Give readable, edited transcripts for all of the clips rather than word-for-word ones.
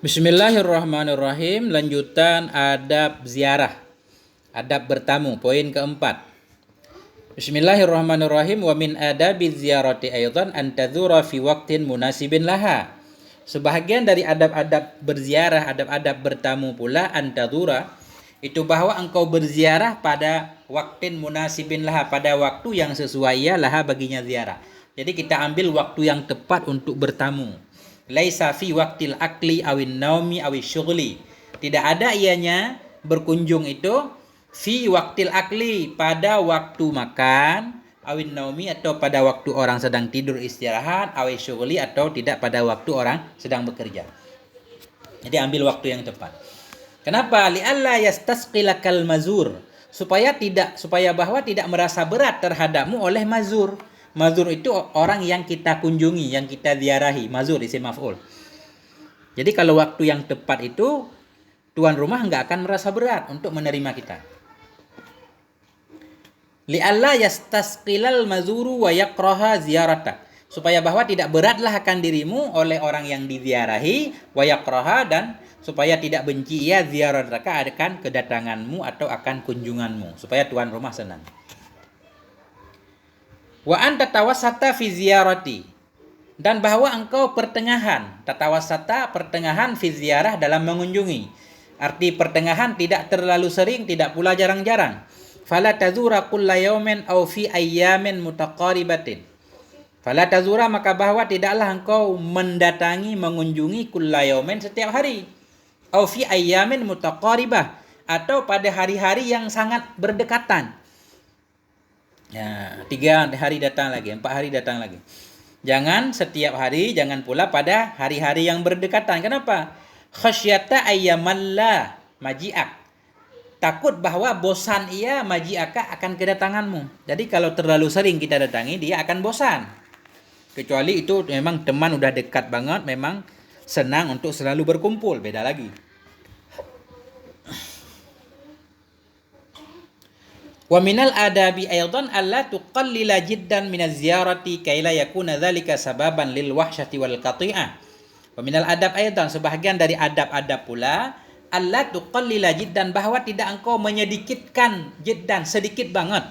Bismillahirrahmanirrahim. Lanjutan adab ziarah, adab bertamu, poin keempat. Bismillahirrahmanirrahim. Wa min adabi ziyarati aidan an tadzura fi waqtin munasibin laha. Sebahagian dari adab-adab berziarah, adab-adab bertamu pula an tadzura, itu bahwa engkau berziarah pada waktin munasibin laha, pada waktu yang sesuai ya laha baginya ziarah. Jadi kita ambil waktu yang tepat untuk bertamu. Laisa fi waqtil akli awin naumi awis syughli. Tidak ada ianya berkunjung itu fi waqtil akli, pada waktu makan, awin naumi atau pada waktu orang sedang tidur istirahat, awis syughli atau tidak pada waktu orang sedang bekerja. Jadi ambil waktu yang tepat. Kenapa? Li'alla yastasqilakal mazur, supaya bahwa tidak merasa berat terhadapmu oleh mazur. Mazur itu orang yang kita kunjungi, yang kita ziarahi. Mazur isim maf'ul. Jadi kalau waktu yang tepat itu, tuan rumah nggak akan merasa berat untuk menerima kita. Li'alla yastasqilal mazuru wa yakraha ziyarata, supaya bahwa tidak beratlah akan dirimu oleh orang yang diziarahi, wa yakraha, dan supaya tidak benci ia ziyarataka, akan kedatanganmu atau akan kunjunganmu, supaya tuan rumah senang. Wa anta tawassata fi ziyarati, dan bahwa engkau pertengahan, tatawassata pertengahan fi ziarah dalam mengunjungi. Arti pertengahan, tidak terlalu sering, tidak pula jarang-jarang. Fala tazura kulla yaumin aw fi ayyamin mutaqaribatin. Fala tazura, maka bahwa tidaklah engkau mendatangi, mengunjungi kulla yaumin setiap hari, aw fi ayyamin mutaqaribah, atau pada hari-hari yang sangat berdekatan. Ya, 3 hari datang lagi, 4 hari datang lagi. Jangan setiap hari, jangan pula pada hari-hari yang berdekatan. Kenapa? Khasyata ayyamalla maji'ak. Takut bahwa bosan ia maji'aka, akan kedatanganmu. Jadi kalau terlalu sering kita datangi, dia akan bosan. Kecuali itu memang teman udah dekat banget, memang senang untuk selalu berkumpul, beda lagi. Wa minal adabi aidan alla tuqallila jiddan minaz ziyarati kaila yakuna dzalika sababan lil wahsyati wal qati'ah. Wa minal adab aidan, sebahagian dari adab-adab pula, alla tuqallila jiddan, bahwa tidak engkau menyedikitkan jiddan, sedikit banget,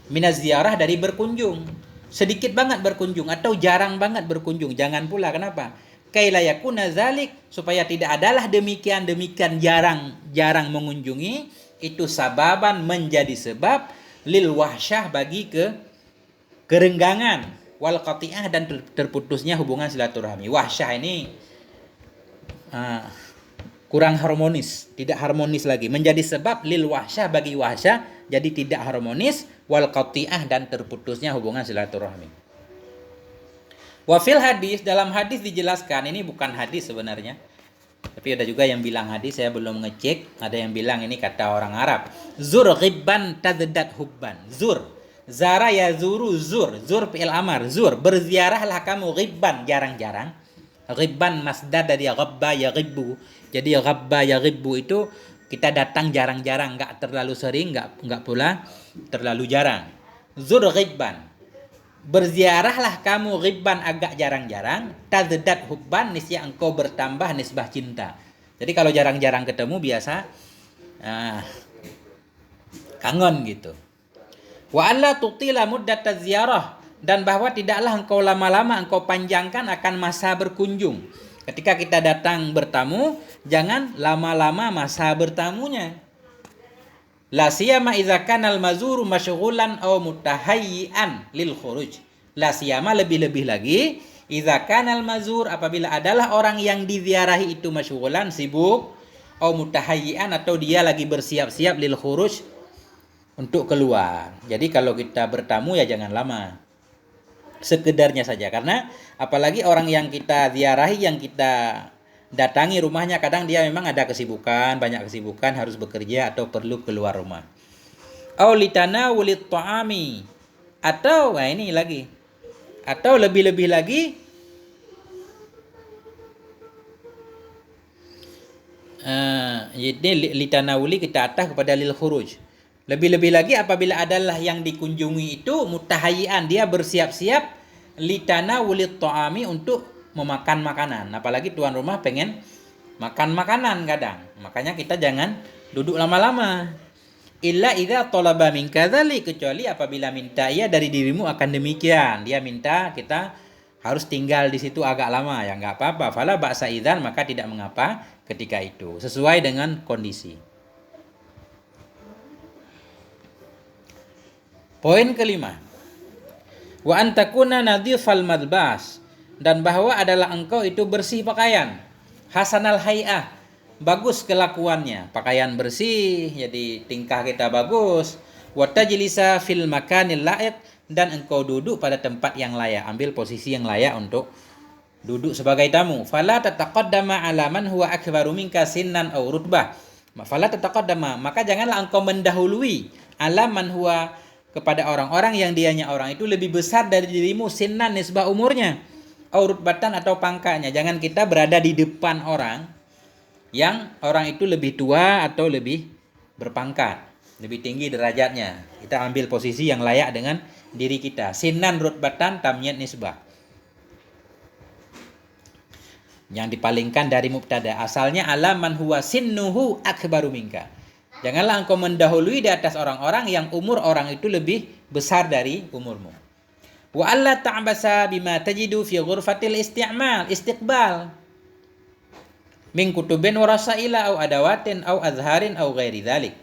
minaz ziyarah, dari berkunjung. Sedikit banget berkunjung atau jarang banget berkunjung, jangan pula. Kenapa? Kaila yakuna dzalik, supaya tidak adalah demikian jarang mengunjungi, itu sababan, menjadi sebab, lil wahsyah, bagi kerenggangan, wal qati'ah, dan terputusnya hubungan silaturahmi. Wahsyah ini kurang harmonis, tidak harmonis lagi, menjadi sebab lil wahsyah, bagi wahsyah, jadi tidak harmonis, wal qati'ah, dan terputusnya hubungan silaturahmi. Wa fil hadis, dalam hadis dijelaskan, ini bukan hadis sebenarnya, tapi ada juga yang bilang hadis, saya belum ngecek. Ada yang bilang ini kata orang Arab. Zur ghibban tazdat hubban. Zur, zara ya zuru, zur fi'il amar. Zur, berziarahlah kamu, ghibban, jarang-jarang. Ghibban masdar dari ghabba ya ghibbu. Jadi ghabba ya ghibbu itu kita datang jarang-jarang, enggak terlalu sering, enggak pula terlalu jarang. Zur ghibban, berziarahlah kamu, ghibban, agak jarang-jarang, tazdat hubban, niscaya engkau bertambah nisbah cinta. Jadi kalau jarang-jarang ketemu biasa kangen gitu. Wa alla tutila muddat ziyarah, dan bahwa tidaklah engkau lama-lama, engkau panjangkan akan masa berkunjung. Ketika kita datang bertamu, jangan lama-lama masa bertamunya. La siyama idza kana al-mazuru masyghulan aw mutahayyian lil khuruj. La siyama, lebih-lebih lagi, idza kana al-mazur, apabila adalah orang yang diziarahi itu masyghulan, sibuk, aw mutahayyian, atau dia lagi bersiap-siap, lil khuruj, untuk keluar. Jadi kalau kita bertamu ya jangan lama. Sekedarnya saja, karena apalagi orang yang kita ziarahi, yang kita datangi rumahnya, kadang dia memang ada kesibukan, banyak kesibukan, harus bekerja atau perlu keluar rumah. Au litanawulit ta'ami, atau ini lagi, atau lebih-lebih lagi ini litanawuli kita atas kepada lil khuruj. Lebih-lebih lagi apabila adalah yang dikunjungi itu mutahayyian, dia bersiap-siap, litanawulit ta'ami, untuk memakan makanan. Apalagi tuan rumah pengen makan makanan kadang. Makanya kita jangan duduk lama-lama. Illa idza talaba minka dzalik, kecuali apabila minta ia dari dirimu akan demikian. Dia minta kita harus tinggal di situ agak lama, ya enggak apa-apa. Fala ba'sa idzan, maka tidak mengapa ketika itu, sesuai dengan kondisi. Poin kelima. Wa antakuna nadhifal madbas, dan bahwa adalah engkau itu bersih pakaian. Hasanal hay'ah, bagus kelakuannya, pakaian bersih, jadi tingkah kita bagus. Wa tajlisa fil makanil la'iq, dan engkau duduk pada tempat yang layak, ambil posisi yang layak untuk duduk sebagai tamu. Fala tataqaddama ala man huwa akbaru minka sinnan aw rutbah. Fala tataqaddama, maka janganlah engkau mendahului ala man huwa, kepada orang-orang yang dianya orang itu lebih besar dari dirimu, sinnan nisbah umurnya, aw rutbatan atau pangkatnya. Jangan kita berada di depan orang yang orang itu lebih tua atau lebih berpangkat, lebih tinggi derajatnya. Kita ambil posisi yang layak dengan diri kita. Sinnan rutbatan tamyiz nisbah, yang dipalingkan dari mubtada. Asalnya ala man huwa sinnuhu akbaru minka. Janganlah engkau mendahului di atas orang-orang yang umur orang itu lebih besar dari umurmu. Wa alla ta'basa bima tajidu fi ghurfatil istiqbal min kutubin wa rasaila au adawatin au azharin au ghairi dzalik.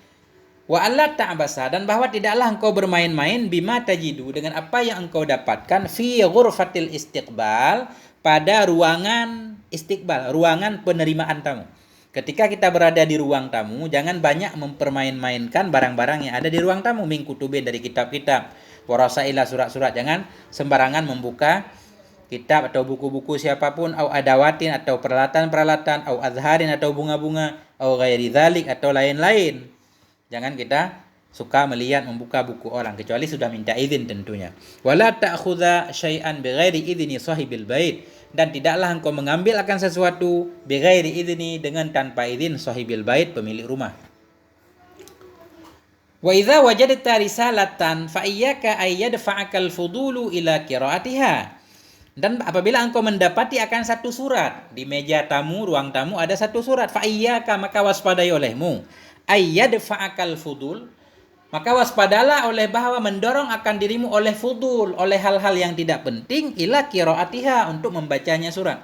Wa alla ta'basa, dan bahwa tidaklah engkau bermain-main bima tajidu, dengan apa yang engkau dapatkan fi ghurfatil istiqbal, pada ruangan istiqbal, ruangan penerimaan tamu. Ketika kita berada di ruang tamu, jangan banyak mempermain-mainkan barang-barang yang ada di ruang tamu. Min kutubin, dari kitab-kitab, wa rasaila, surat-surat. Jangan sembarangan membuka kitab atau buku-buku siapapun, au adawatin atau peralatan-peralatan, au azharin atau bunga-bunga, au ghairi dzalik atau lain-lain. Jangan kita suka melihat membuka buku orang kecuali sudah minta izin tentunya. Wala ta'khudha syai'an bighairi idzni sahibil bait, dan tidaklah engkau mengambil akan sesuatu bighairi idzni, dengan tanpa izin sahibil bait, pemilik rumah. Wa idza wajadta risalatan fa iyyaka ay yadfa'akal fudulu ila qiraatiha, dan apabila engkau mendapati akan satu surat di meja tamu, ruang tamu ada satu surat, fa iyyaka, maka waspadai olehmu, ay yadfa'akal fudul, maka waspadalah oleh bahwa mendorong akan dirimu oleh fudul, oleh hal-hal yang tidak penting, ila qiraatiha, untuk membacanya surat.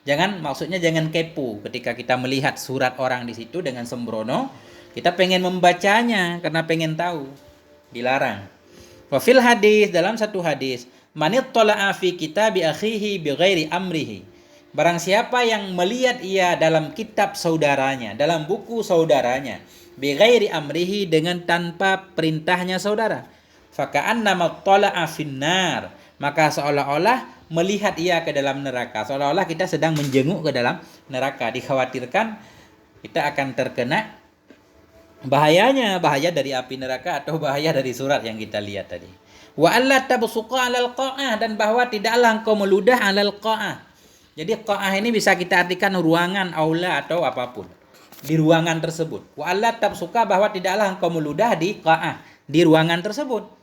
Maksudnya jangan kepo ketika kita melihat surat orang di situ dengan sembrono, kita pengen membacanya karena pengen tahu, dilarang. Wa fil hadis, dalam satu hadis, manit tala'a fi kitabi akhihi bighairi amrihi, barang siapa yang melihat ia dalam kitab saudaranya, dalam buku saudaranya, bighairi amrihi, dengan tanpa perintahnya saudara, faka'annama tala'a finnar, maka seolah-olah melihat ia ke dalam neraka, seolah-olah kita sedang menjenguk ke dalam neraka. Dikhawatirkan kita akan terkena bahaya dari api neraka atau bahaya dari surat yang kita lihat tadi. Wa alla tabsuqa 'alal qa'ah, dan bahwa tidaklah engkau meludah 'alal qa'ah. Jadi qa'ah ini bisa kita artikan ruangan, aula atau apapun di ruangan tersebut. Wa alla tabsuqa, bahwa tidaklah engkau meludah di qa'ah, di ruangan tersebut.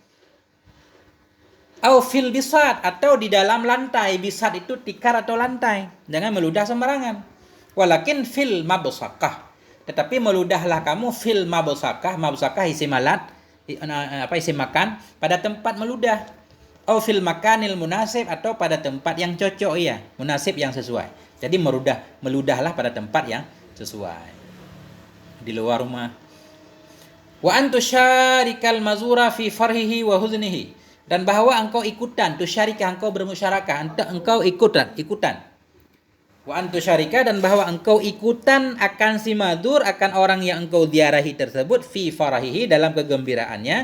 Au fil bisat, atau di dalam lantai. Bisat itu tikar atau lantai. Jangan meludah sembarangan. Walakin fil mabsaqah, tetapi meludahlah kamu fil mabsaqah. Mabsaqah isim alat, isim makan, pada tempat meludah. Au fil makanil munasib, atau pada tempat yang cocok, ya, munasib, yang sesuai. Jadi meludahlah pada tempat yang sesuai, di luar rumah. Wa antusyarikal mazura fi farhihi wa huznihi, dan bahwa engkau ikutan, tusyarika, engkau bermusyarakah, engkau ikutan. Wa antusyarika, dan bahwa engkau ikutan akan si mazur, akan orang yang engkau ziarahi tersebut, fi farahihi, dalam kegembiraannya,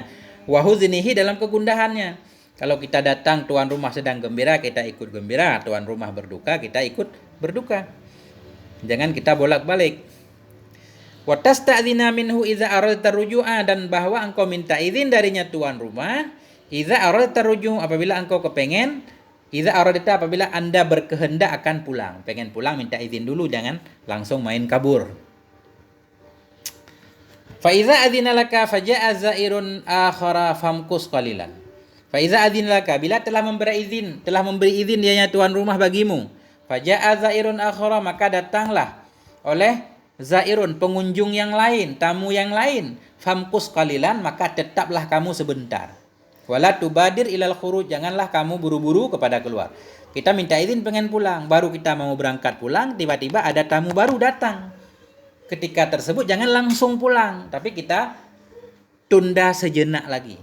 wa huznihi, dalam kegundahannya. Kalau kita datang, tuan rumah sedang gembira, kita ikut gembira. Tuan rumah berduka, kita ikut berduka. Jangan kita bolak-balik. Wa tasta'dzina minhu idza aradta ruju'a, dan bahwa engkau minta izin darinya tuan rumah, idza aradta ruju', apabila engkau kepengen, idza aradta, apabila Anda berkehendak akan pulang. Pengen pulang, minta izin dulu, jangan langsung main kabur. Fa idza adzina laka faja'a zairun akhara famkus qalilan. Fa idza adzina laka, bila telah memberi izin dianya tuan rumah bagimu, faja'a zairun akhara, maka datanglah oleh zairun, pengunjung yang lain, tamu yang lain, famkus qalilan, maka tetaplah kamu sebentar. Wala tubadir ilal khuruj, janganlah kamu buru-buru kepada keluar. Kita minta izin pengen pulang, baru kita mau berangkat pulang, tiba-tiba ada tamu baru datang. Ketika tersebut jangan langsung pulang, tapi kita tunda sejenak lagi.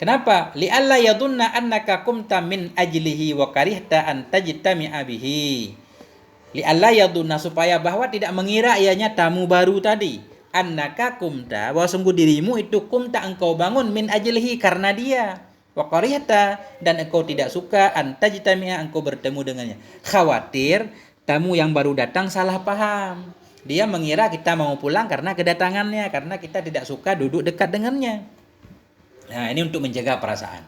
Kenapa? Li'alla yadunna annaka kumta min ajlihi wa karihta an tajtami'a bihi. Li'alla yadunna, supaya bahwa tidak mengira ianya tamu baru tadi. Annaka kumta, bahwa sungguh dirimu itu kumta, engkau bangun, min ajlihi, karena dia. Wa karihta, dan engkau tidak suka an tajtami'a, engkau bertemu dengannya. Khawatir tamu yang baru datang salah paham. Dia mengira kita mau pulang karena kedatangannya, karena kita tidak suka duduk dekat dengannya. Nah, ini untuk menjaga perasaan.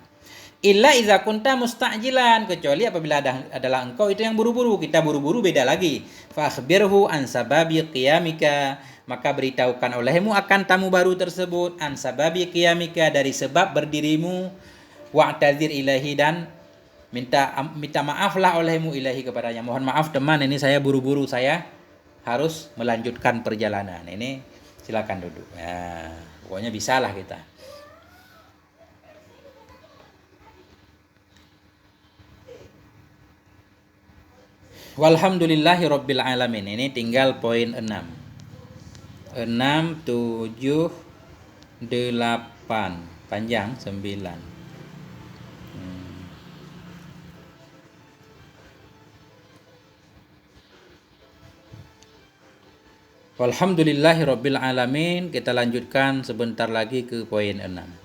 Illa iza kunta mustajilan, kecuali apabila adalah engkau itu yang buru-buru. Kita buru-buru beda lagi. Fa akhbirhu an sababi qiyamika, maka beritahukan olehmu akan tamu baru tersebut, an sababi qiyamika, dari sebab berdirimu, wa'tadzir ilahi, dan minta maaflah olehmu ilahi, kepadanya. Mohon maaf teman, ini saya buru-buru, saya harus melanjutkan perjalanan. Ini silakan duduk. Nah, pokoknya bisalah kita. Walhamdulillahi rabbil alamin. Ini tinggal poin 6. 6, 7, 8. Panjang 9. Walhamdulillahi rabbil alamin. Kita lanjutkan sebentar lagi ke poin 6.